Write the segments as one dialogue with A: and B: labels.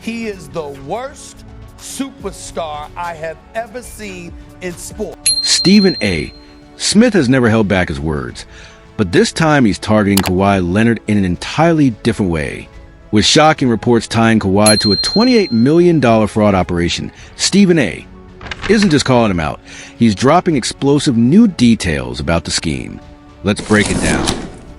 A: He is the worst superstar I have ever seen in sport.
B: Stephen A. Smith has never held back his words, but this time he's targeting Kawhi Leonard in an entirely different way. With shocking reports tying Kawhi to a $28 million fraud operation, Stephen A. isn't just calling him out. He's dropping explosive new details about the scheme. Let's break it down.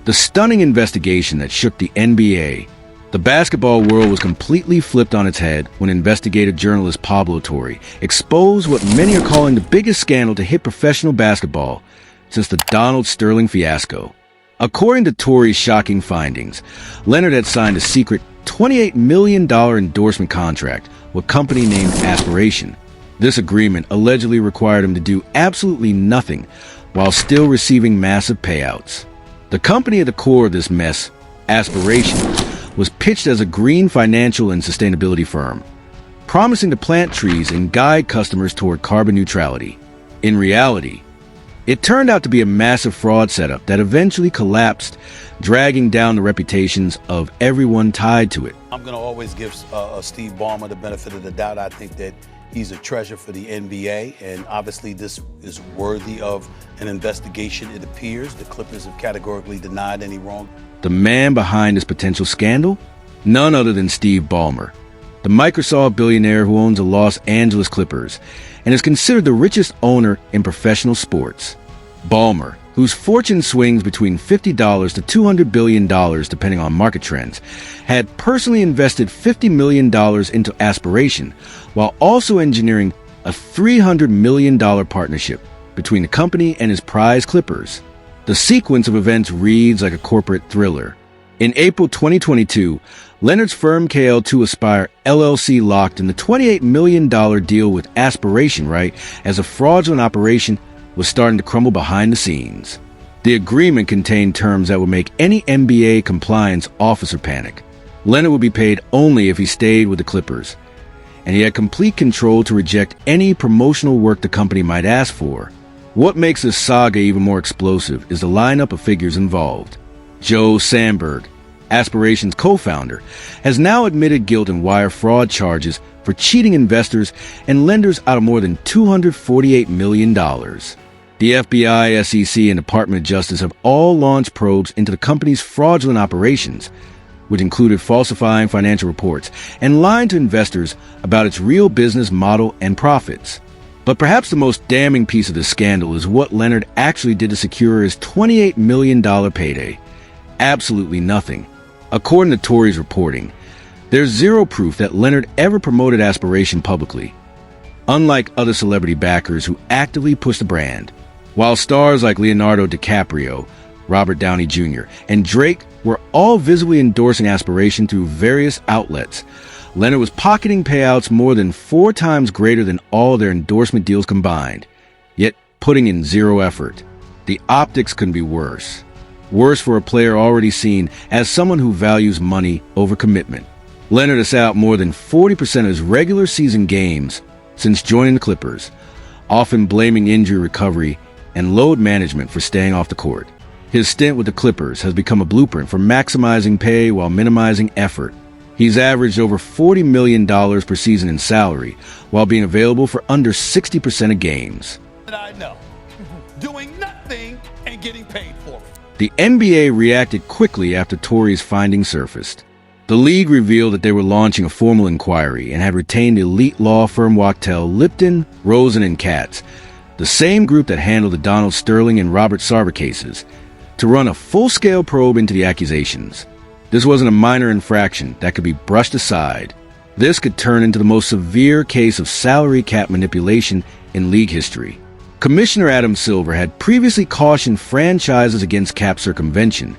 B: The stunning investigation that shook the NBA. The basketball world was completely flipped on its head when investigative journalist Pablo Torre exposed what many are calling the biggest scandal to hit professional basketball since the Donald Sterling fiasco. According to Torre's shocking findings, Leonard had signed a secret $28 million endorsement contract with a company named Aspiration. This agreement allegedly required him to do absolutely nothing while still receiving massive payouts. The company at the core of this mess, Aspiration, was pitched as a green financial and sustainability firm, promising to plant trees and guide customers toward carbon neutrality. In reality, it turned out to be a massive fraud setup that eventually collapsed, dragging down the reputations of everyone tied to it.
A: I'm going to always give Steve Ballmer the benefit of the doubt. I think that he's a treasure for the NBA, and obviously this is worthy of an investigation, it appears. The Clippers have categorically denied any wrong.
B: The man behind this potential scandal? None other than Steve Ballmer, the Microsoft billionaire who owns the Los Angeles Clippers and is considered the richest owner in professional sports. Balmer, whose fortune swings between $50 to $200 billion depending on market trends, had personally invested $50 million into Aspiration while also engineering a $300 million partnership between the company and his prize Clippers. The sequence of events reads like a corporate thriller. In April 2022, Leonard's firm KL2 Aspire LLC locked in the $28 million deal with Aspiration right as a fraudulent operation was starting to crumble behind the scenes. The agreement contained terms that would make any NBA compliance officer panic. Leonard would be paid only if he stayed with the Clippers, and he had complete control to reject any promotional work the company might ask for. What makes this saga even more explosive is the lineup of figures involved. Joe Sandberg, Aspiration's co-founder, has now admitted guilt in wire fraud charges for cheating investors and lenders out of more than $248 million. The FBI, SEC, and Department of Justice have all launched probes into the company's fraudulent operations, which included falsifying financial reports and lying to investors about its real business model and profits. But perhaps the most damning piece of this scandal is what Leonard actually did to secure his $28 million payday. Absolutely nothing. According to Torre's reporting, there's zero proof that Leonard ever promoted Aspiration publicly, unlike other celebrity backers who actively push the brand. While stars like Leonardo DiCaprio, Robert Downey Jr., and Drake were all visibly endorsing Aspiration through various outlets, Leonard was pocketing payouts more than 4 times greater than all their endorsement deals combined, yet putting in zero effort. The optics couldn't be worse. Worse for a player already seen as someone who values money over commitment. Leonard has sat out more than 40% of his regular season games since joining the Clippers, often blaming injury recovery and load management for staying off the court. His stint with the Clippers has become a blueprint for maximizing pay while minimizing effort. He's averaged over $40 million per season in salary, while being available for under 60% of games.
A: I know, doing nothing and getting paid for it.
B: The NBA reacted quickly after Torre's findings surfaced. The league revealed that they were launching a formal inquiry and had retained elite law firm Wachtell, Lipton, Rosen & Katz, the same group that handled the Donald Sterling and Robert Sarver cases, to run a full-scale probe into the accusations. This wasn't a minor infraction that could be brushed aside. This could turn into the most severe case of salary cap manipulation in league history. Commissioner Adam Silver had previously cautioned franchises against cap circumvention,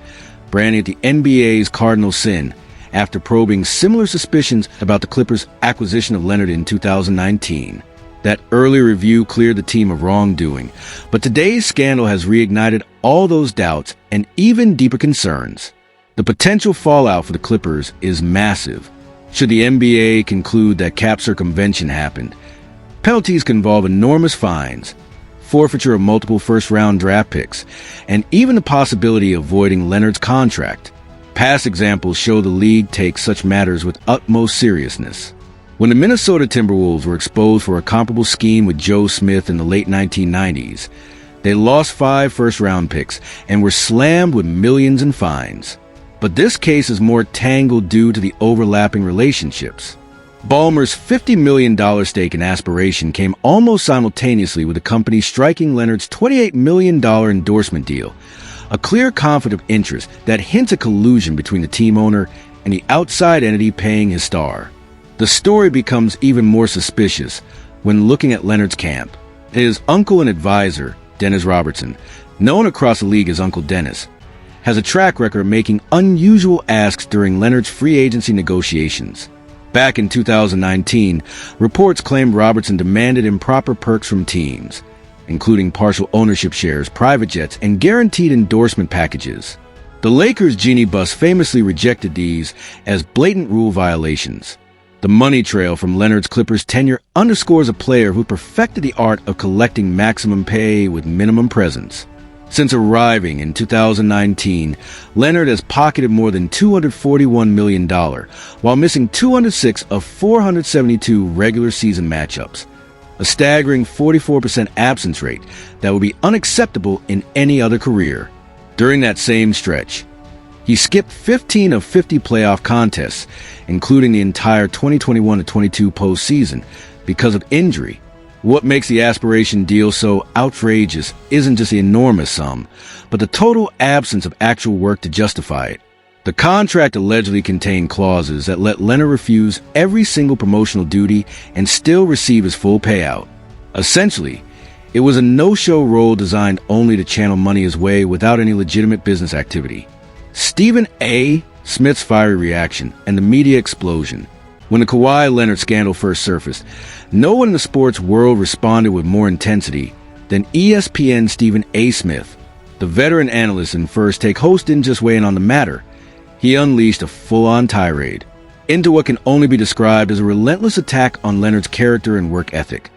B: branding it the NBA's cardinal sin, after probing similar suspicions about the Clippers' acquisition of Leonard in 2019. That early review cleared the team of wrongdoing, but today's scandal has reignited all those doubts and even deeper concerns. The potential fallout for the Clippers is massive. Should the NBA conclude that cap circumvention happened, penalties can involve enormous fines, forfeiture of multiple first-round draft picks, and even the possibility of voiding Leonard's contract. Past examples show the league takes such matters with utmost seriousness. When the Minnesota Timberwolves were exposed for a comparable scheme with Joe Smith in the late 1990s, they lost 5 first-round picks and were slammed with millions in fines. But this case is more tangled due to the overlapping relationships. Balmer's $50 million stake in Aspiration came almost simultaneously with the company striking Leonard's $28 million endorsement deal, a clear conflict of interest that hints at collusion between the team owner and the outside entity paying his star. The story becomes even more suspicious when looking at Leonard's camp. His uncle and advisor, Dennis Robertson, known across the league as Uncle Dennis, has a track record of making unusual asks during Leonard's free agency negotiations. Back in 2019, reports claimed Robertson demanded improper perks from teams, including partial ownership shares, private jets, and guaranteed endorsement packages. The Lakers' Genie Bus famously rejected these as blatant rule violations. The money trail from Leonard's Clippers tenure underscores a player who perfected the art of collecting maximum pay with minimum presence. Since arriving in 2019, Leonard has pocketed more than $241 million, while missing 206 of 472 regular season matchups, a staggering 44% absence rate that would be unacceptable in any other career. During that same stretch, he skipped 15 of 50 playoff contests, including the entire 2021-22 postseason, because of injury. What makes the Aspiration deal so outrageous isn't just the enormous sum, but the total absence of actual work to justify it. The contract allegedly contained clauses that let Leonard refuse every single promotional duty and still receive his full payout. Essentially, it was a no-show role designed only to channel money his way without any legitimate business activity. Stephen A. Smith's fiery reaction and the media explosion. When the Kawhi Leonard scandal first surfaced, no one in the sports world responded with more intensity than ESPN's Stephen A. Smith. The veteran analyst and First Take host didn't just weigh in on the matter. He unleashed a full-on tirade into what can only be described as a relentless attack on Leonard's character and work ethic,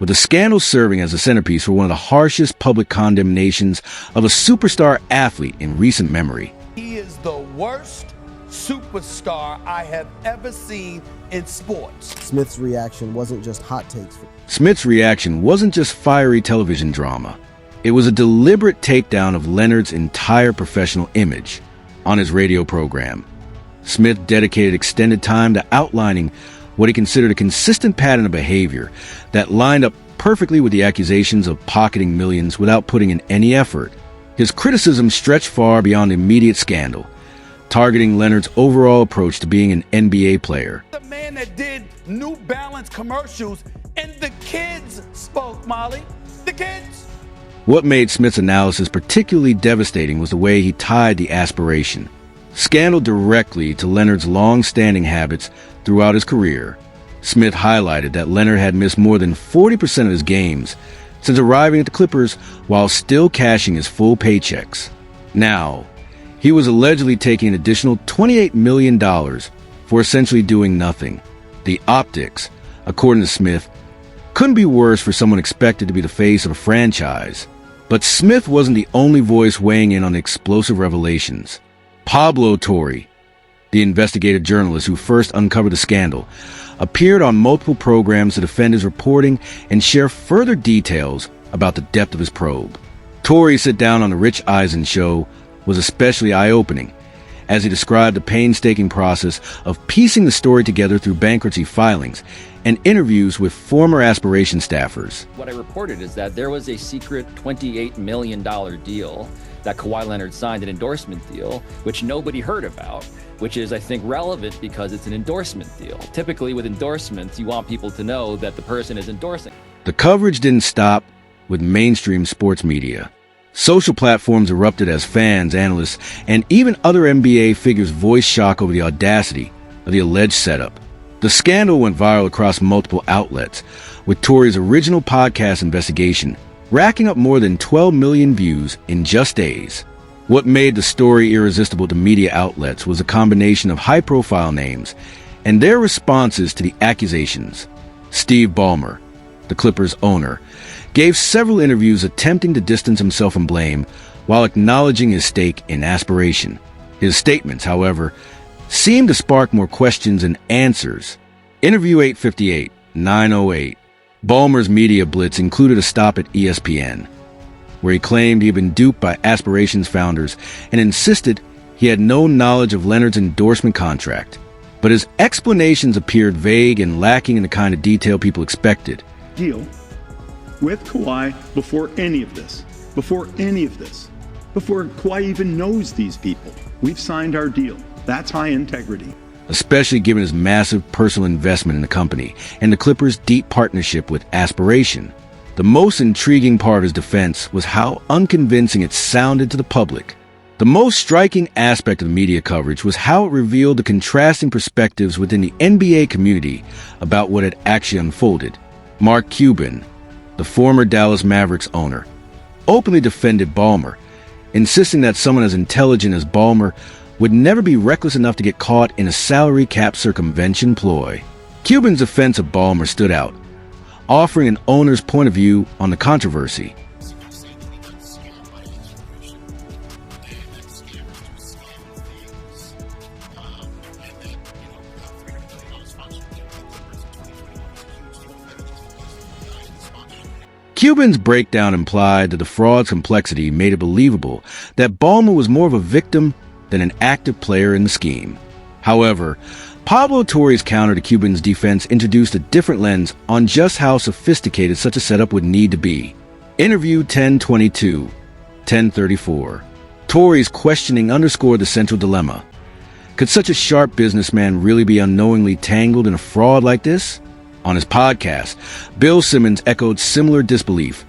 B: with the scandal serving as a centerpiece for one of the harshest public condemnations of a superstar athlete in recent memory.
C: He is the worst superstar I have ever seen in sports.
D: Smith's reaction wasn't just hot takes.
B: Smith's reaction wasn't just fiery television drama. It was a deliberate takedown of Leonard's entire professional image on his radio program. Smith dedicated extended time to outlining what he considered a consistent pattern of behavior that lined up perfectly with the accusations of pocketing millions without putting in any effort. His criticism stretched far beyond the immediate scandal, targeting Leonard's overall approach to being an NBA player.
C: The man that did New Balance commercials, and the kids spoke, Molly. The kids.
B: What made Smith's analysis particularly devastating was the way he tied the Aspiration scandal directly to Leonard's long-standing habits throughout his career. Smith highlighted that Leonard had missed more than 40% of his games since arriving at the Clippers while still cashing his full paychecks. Now, he was allegedly taking an additional $28 million for essentially doing nothing. The optics, according to Smith, couldn't be worse for someone expected to be the face of a franchise. But Smith wasn't the only voice weighing in on the explosive revelations. Pablo Torre, the investigative journalist who first uncovered the scandal, appeared on multiple programs to defend his reporting and share further details about the depth of his probe. Torre's sit down on the Rich Eisen show was especially eye-opening, as he described the painstaking process of piecing the story together through bankruptcy filings and interviews with former Aspiration staffers.
E: What I reported is that there was a secret $28 million deal that Kawhi Leonard signed, an endorsement deal, which nobody heard about, which is, I think, relevant because it's an endorsement deal. Typically, with endorsements, you want people to know that the person is endorsing.
B: The coverage didn't stop with mainstream sports media. Social platforms erupted as fans, analysts, and even other NBA figures voiced shock over the audacity of the alleged setup. The scandal went viral across multiple outlets, with Torre's original podcast investigation racking up more than 12 million views in just days. What made the story irresistible to media outlets was a combination of high-profile names and their responses to the accusations. Steve Balmer, the Clippers' owner, gave several interviews attempting to distance himself from blame while acknowledging his stake in Aspiration. His statements, however, seemed to spark more questions than answers. Interview 858, 908. Balmer's media blitz included a stop at ESPN, where he claimed he had been duped by Aspirations founders and insisted he had no knowledge of Leonard's endorsement contract. But his explanations appeared vague and lacking in the kind of detail people expected.
F: Deal with Kawhi before any of this, before Kawhi even knows these people. We've signed our deal. That's high integrity.
B: Especially given his massive personal investment in the company and the Clippers' deep partnership with Aspiration. The most intriguing part of his defense was how unconvincing it sounded to the public. The most striking aspect of the media coverage was how it revealed the contrasting perspectives within the NBA community about what had actually unfolded. Mark Cuban, the former Dallas Mavericks owner, openly defended Balmer, insisting that someone as intelligent as Balmer would never be reckless enough to get caught in a salary cap circumvention ploy. Cuban's defense of Balmer stood out, offering an owner's point of view on the controversy. Cuban's breakdown implied that the fraud's complexity made it believable that Balmer was more of a victim than an active player in the scheme. However, Pablo Torre's counter to Cuban's defense introduced a different lens on just how sophisticated such a setup would need to be. Interview 1022, 1034. Torre's questioning underscored the central dilemma. Could such a sharp businessman really be unknowingly tangled in a fraud like this? On his podcast, Bill Simmons echoed similar disbelief,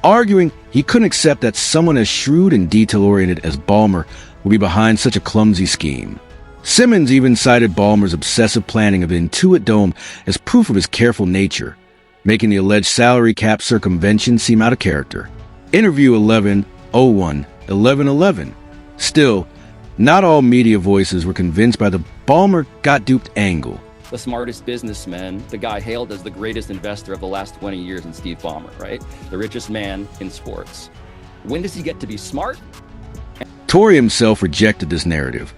B: arguing he couldn't accept that someone as shrewd and detail-oriented as Balmer would be behind such a clumsy scheme. Simmons even cited Balmer's obsessive planning of the Intuit Dome as proof of his careful nature, making the alleged salary cap circumvention seem out of character. Interview 1101, 1111. Still, not all media voices were convinced by the Balmer got duped angle.
E: The smartest businessman, the guy hailed as the greatest investor of the last 20 years in Steve Ballmer, right? The richest man in sports. When does he get to be smart?
B: Torre himself rejected this narrative,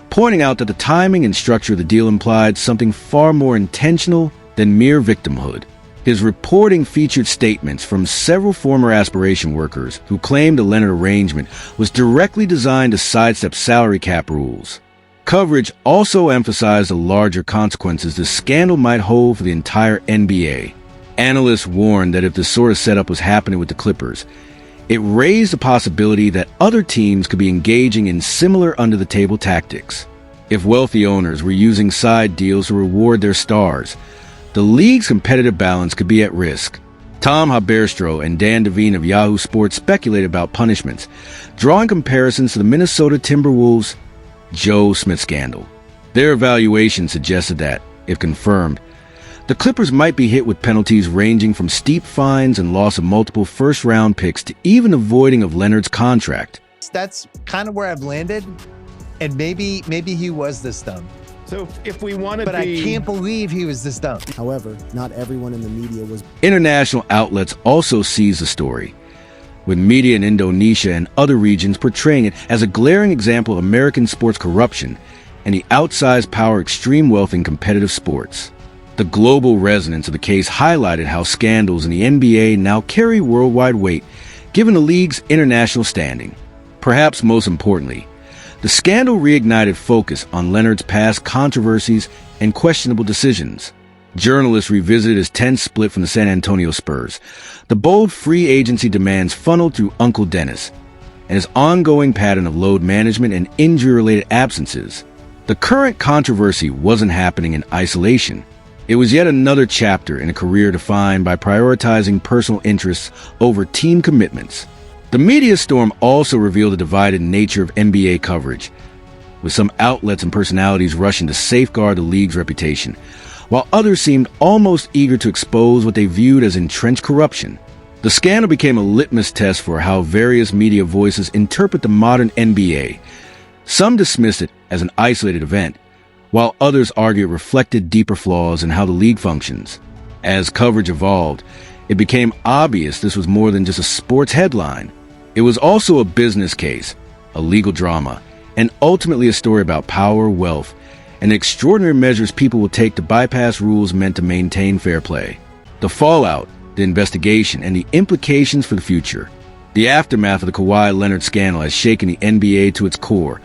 B: pointing out that the timing and structure of the deal implied something far more intentional than mere victimhood. His reporting featured statements from several former Aspiration workers who claimed the Leonard arrangement was directly designed to sidestep salary cap rules. Coverage also emphasized the larger consequences the scandal might hold for the entire NBA. Analysts warned that if this sort of setup was happening with the Clippers, it raised the possibility that other teams could be engaging in similar under-the-table tactics. If wealthy owners were using side deals to reward their stars, the league's competitive balance could be at risk. Tom Haberstroh and Dan Devine of Yahoo Sports speculated about punishments, drawing comparisons to the Minnesota Timberwolves' Joe Smith scandal. Their evaluation suggested that, if confirmed, the Clippers might be hit with penalties ranging from steep fines and loss of multiple first-round picks to even avoiding of Leonard's contract.
G: That's kind of where I've landed, and maybe he was this dumb.
F: So if we want to
G: But I can't believe he was this dumb.
D: However, not everyone in the media was.
B: International outlets also seized the story, with media in Indonesia and other regions portraying it as a glaring example of American sports corruption and the outsized power of extreme wealth in competitive sports. The global resonance of the case highlighted how scandals in the NBA now carry worldwide weight, given the league's international standing. Perhaps most importantly, the scandal reignited focus on Leonard's past controversies and questionable decisions. Journalists revisited his tense split from the San Antonio Spurs, the bold free agency demands funneled through Uncle Dennis, and his ongoing pattern of load management and injury-related absences. The current controversy wasn't happening in isolation. It was yet another chapter in a career defined by prioritizing personal interests over team commitments. The media storm also revealed the divided nature of NBA coverage, with some outlets and personalities rushing to safeguard the league's reputation, while others seemed almost eager to expose what they viewed as entrenched corruption. The scandal became a litmus test for how various media voices interpret the modern NBA. Some dismissed it as an isolated event, while others argue it reflected deeper flaws in how the league functions. As coverage evolved, it became obvious this was more than just a sports headline. It was also a business case, a legal drama, and ultimately a story about power, wealth, and the extraordinary measures people will take to bypass rules meant to maintain fair play. The fallout, the investigation, and the implications for the future. The aftermath of the Kawhi Leonard scandal has shaken the NBA to its core,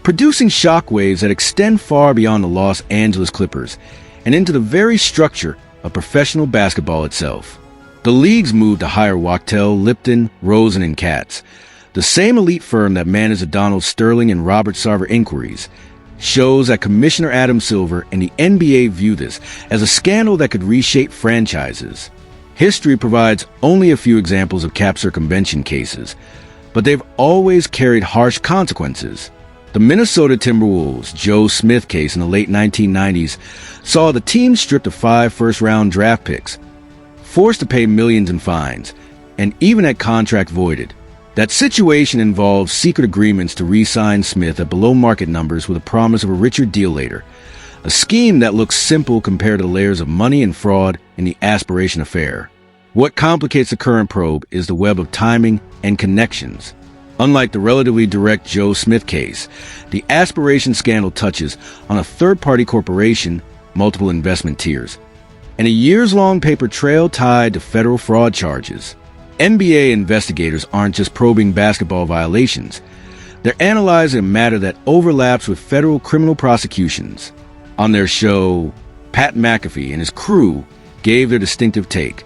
B: producing shockwaves that extend far beyond the Los Angeles Clippers and into the very structure of professional basketball itself. The league's move to hire Wachtell, Lipton, Rosen, and Katz, the same elite firm that managed the Donald Sterling and Robert Sarver inquiries, shows that Commissioner Adam Silver and the NBA view this as a scandal that could reshape franchises. History provides only a few examples of cap circumvention cases, but they've always carried harsh consequences. The Minnesota Timberwolves' Joe Smith case in the late 1990s saw the team stripped of 5 first-round draft picks, forced to pay millions in fines, and even had contract voided. That situation involved secret agreements to re-sign Smith at below-market numbers with a promise of a richer deal later, a scheme that looks simple compared to the layers of money and fraud in the Aspiration affair. What complicates the current probe is the web of timing and connections. Unlike the relatively direct Joe Smith case, the Aspiration scandal touches on a third-party corporation, multiple investment tiers, and a years-long paper trail tied to federal fraud charges. NBA investigators aren't just probing basketball violations. They're analyzing a matter that overlaps with federal criminal prosecutions. On their show, Pat McAfee and his crew gave their distinctive take,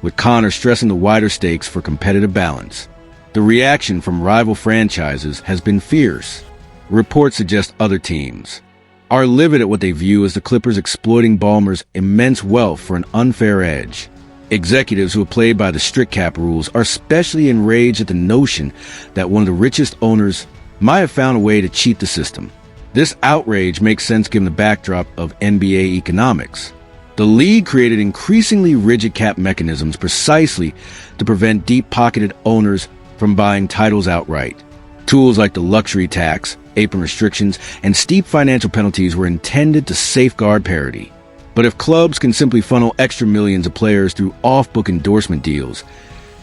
B: with Connor stressing the wider stakes for competitive balance. The reaction from rival franchises has been fierce. Reports suggest other teams are livid at what they view as the Clippers exploiting Balmer's immense wealth for an unfair edge. Executives who are played by the strict cap rules are especially enraged at the notion that one of the richest owners might have found a way to cheat the system. This outrage makes sense given the backdrop of NBA economics. The league created increasingly rigid cap mechanisms precisely to prevent deep-pocketed owners from buying titles outright. Tools like the luxury tax, apron restrictions, and steep financial penalties were intended to safeguard parity. But if clubs can simply funnel extra millions of players through off-book endorsement deals,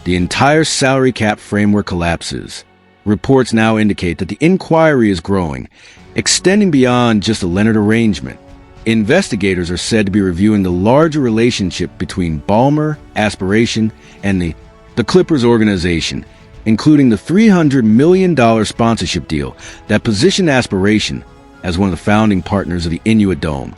B: the entire salary cap framework collapses. Reports now indicate that the inquiry is growing, extending beyond just the Leonard arrangement. Investigators are said to be reviewing the larger relationship between Balmer, Aspiration, and the Clippers organization, including the $300 million sponsorship deal that positioned Aspiration as one of the founding partners of the Inuit Dome,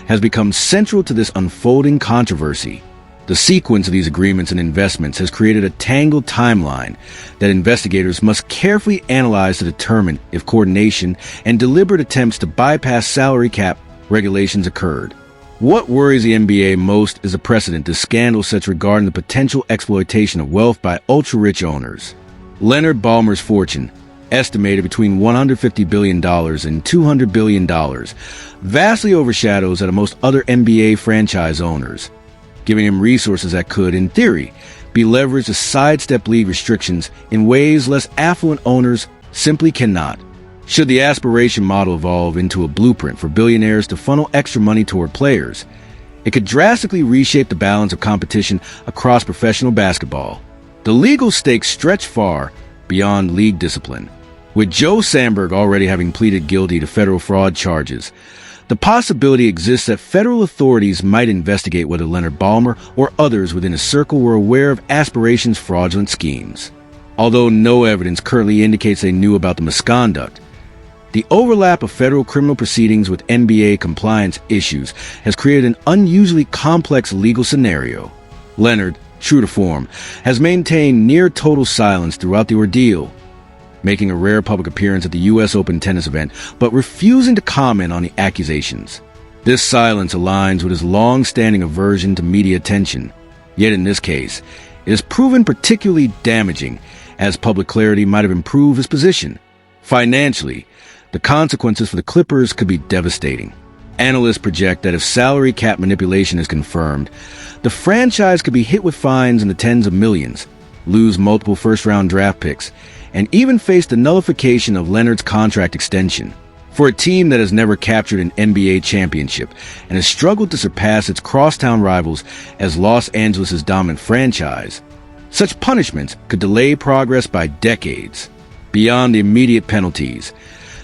B: has become central to this unfolding controversy. The sequence of these agreements and investments has created a tangled timeline that investigators must carefully analyze to determine if coordination and deliberate attempts to bypass salary cap regulations occurred. What worries the NBA most is the precedent this scandal sets regarding the potential exploitation of wealth by ultra-rich owners. Leonard Balmer's fortune, estimated between $150 billion and $200 billion, vastly overshadows that of most other NBA franchise owners, giving him resources that could, in theory, be leveraged to sidestep league restrictions in ways less affluent owners simply cannot. Should the Aspiration model evolve into a blueprint for billionaires to funnel extra money toward players, it could drastically reshape the balance of competition across professional basketball. The legal stakes stretch far beyond league discipline. With Joe Sandberg already having pleaded guilty to federal fraud charges, the possibility exists that federal authorities might investigate whether Leonard Balmer or others within his circle were aware of Aspiration's fraudulent schemes. Although no evidence currently indicates they knew about the misconduct, the overlap of federal criminal proceedings with NBA compliance issues has created an unusually complex legal scenario. Leonard, true to form, has maintained near total silence throughout the ordeal, making a rare public appearance at the U.S. Open tennis event, but refusing to comment on the accusations. This silence aligns with his long-standing aversion to media attention. Yet in this case, it has proven particularly damaging, as public clarity might have improved his position. Financially, the consequences for the Clippers could be devastating. Analysts project that if salary cap manipulation is confirmed, the franchise could be hit with fines in the tens of millions, lose multiple first-round draft picks, and even face the nullification of Leonard's contract extension. For a team that has never captured an NBA championship and has struggled to surpass its crosstown rivals as Los Angeles' dominant franchise, such punishments could delay progress by decades. Beyond the immediate penalties,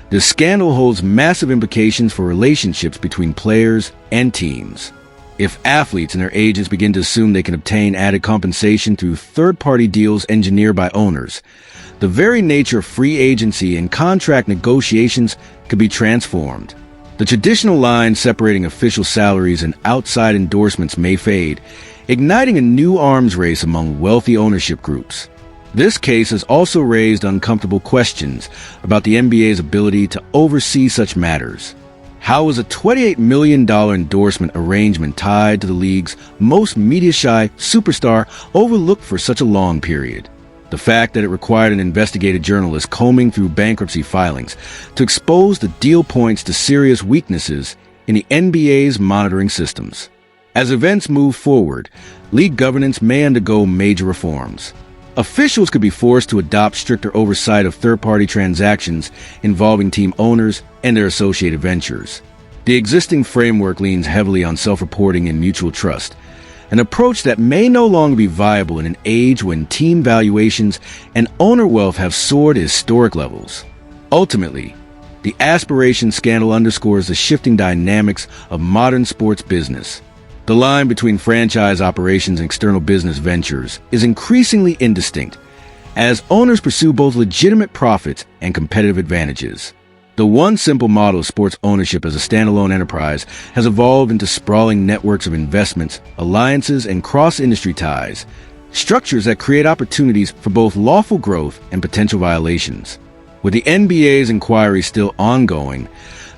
B: This scandal holds massive implications for relationships between players and teams. If athletes and their agents begin to assume they can obtain added compensation through third-party deals engineered by owners, the very nature of free agency and contract negotiations could be transformed. The traditional line separating official salaries and outside endorsements may fade, igniting a new arms race among wealthy ownership groups. This case has also raised uncomfortable questions about the NBA's ability to oversee such matters. How was a $28 million endorsement arrangement tied to the league's most media-shy superstar overlooked for such a long period? The fact that it required an investigative journalist combing through bankruptcy filings to expose the deal points to serious weaknesses in the NBA's monitoring systems. As events move forward, league governance may undergo major reforms. Officials could be forced to adopt stricter oversight of third-party transactions involving team owners and their associated ventures. The existing framework leans heavily on self-reporting and mutual trust, an approach that may no longer be viable in an age when team valuations and owner wealth have soared to historic levels. Ultimately, the aspiration scandal underscores the shifting dynamics of modern sports business. The line between franchise operations and external business ventures is increasingly indistinct as owners pursue both legitimate profits and competitive advantages. The one simple model of sports ownership as a standalone enterprise has evolved into sprawling networks of investments, alliances, and cross-industry ties, structures that create opportunities for both lawful growth and potential violations. With the NBA's inquiry still ongoing,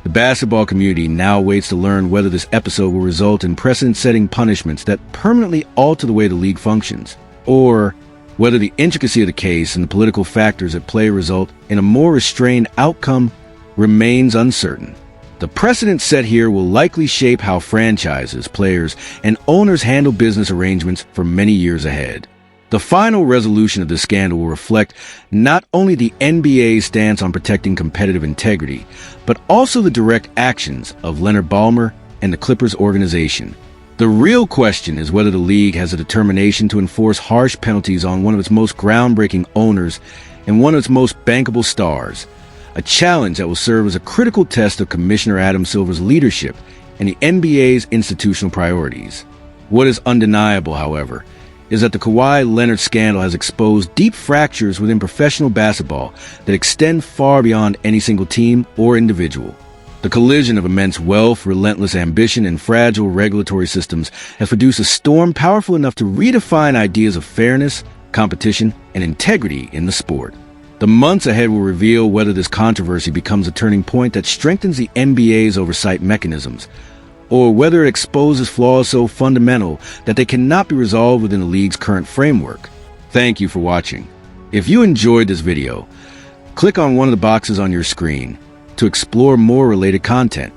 B: the basketball community now waits to learn whether this episode will result in precedent-setting punishments that permanently alter the way the league functions, or whether the intricacy of the case and the political factors at play result in a more restrained outcome remains uncertain. The precedent set here will likely shape how franchises, players, and owners handle business arrangements for many years ahead. The final resolution of this scandal will reflect not only the NBA's stance on protecting competitive integrity, but also the direct actions of Leonard Balmer and the Clippers organization. The real question is whether the league has a determination to enforce harsh penalties on one of its most groundbreaking owners and one of its most bankable stars, a challenge that will serve as a critical test of Commissioner Adam Silver's leadership and the NBA's institutional priorities. What is undeniable, however, is that the Kawhi Leonard scandal has exposed deep fractures within professional basketball that extend far beyond any single team or individual. The collision of immense wealth, relentless ambition, and fragile regulatory systems has produced a storm powerful enough to redefine ideas of fairness, competition, and integrity in the sport. The months ahead will reveal whether this controversy becomes a turning point that strengthens the NBA's oversight mechanisms, or whether it exposes flaws so fundamental that they cannot be resolved within the league's current framework. Thank you for watching. If you enjoyed this video, click on one of the boxes on your screen to explore more related content.